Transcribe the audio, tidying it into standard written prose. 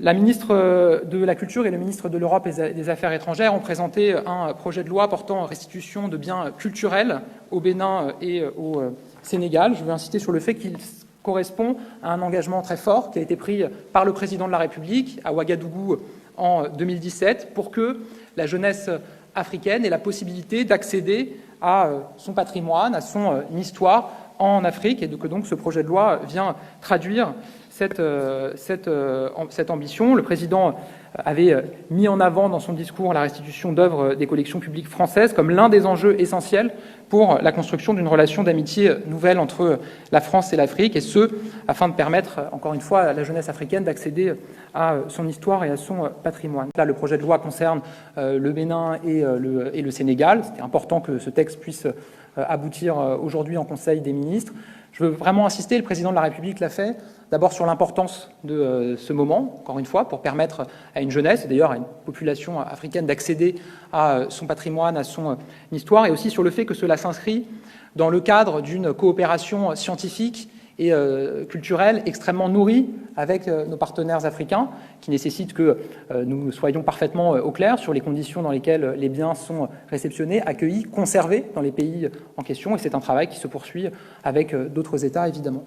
La ministre de la Culture et le ministre de l'Europe et des Affaires étrangères ont présenté un projet de loi portant restitution de biens culturels au Bénin et au Sénégal. Je veux insister sur le fait qu'il correspond à un engagement très fort qui a été pris par le président de la République à Ouagadougou en 2017 pour que la jeunesse africaine ait la possibilité d'accéder à son patrimoine, à son histoire en Afrique, et que donc ce projet de loi vient traduire cette ambition. Le président avait mis en avant dans son discours la restitution d'œuvres des collections publiques françaises comme l'un des enjeux essentiels pour la construction d'une relation d'amitié nouvelle entre la France et l'Afrique, et ce, afin de permettre, encore une fois, à la jeunesse africaine d'accéder à son histoire et à son patrimoine. Là, le projet de loi concerne le Bénin et le Sénégal. C'était important que ce texte puisse aboutir aujourd'hui en Conseil des ministres. Je veux vraiment insister, le président de la République l'a fait, d'abord sur l'importance de ce moment, encore une fois, pour permettre à une jeunesse, et d'ailleurs à une population africaine, d'accéder à son patrimoine, à son histoire, et aussi sur le fait que cela s'inscrit dans le cadre d'une coopération scientifique et culturelle extrêmement nourrie avec nos partenaires africains, qui nécessite que nous soyons parfaitement au clair sur les conditions dans lesquelles les biens sont réceptionnés, accueillis, conservés dans les pays en question, et c'est un travail qui se poursuit avec d'autres États, évidemment.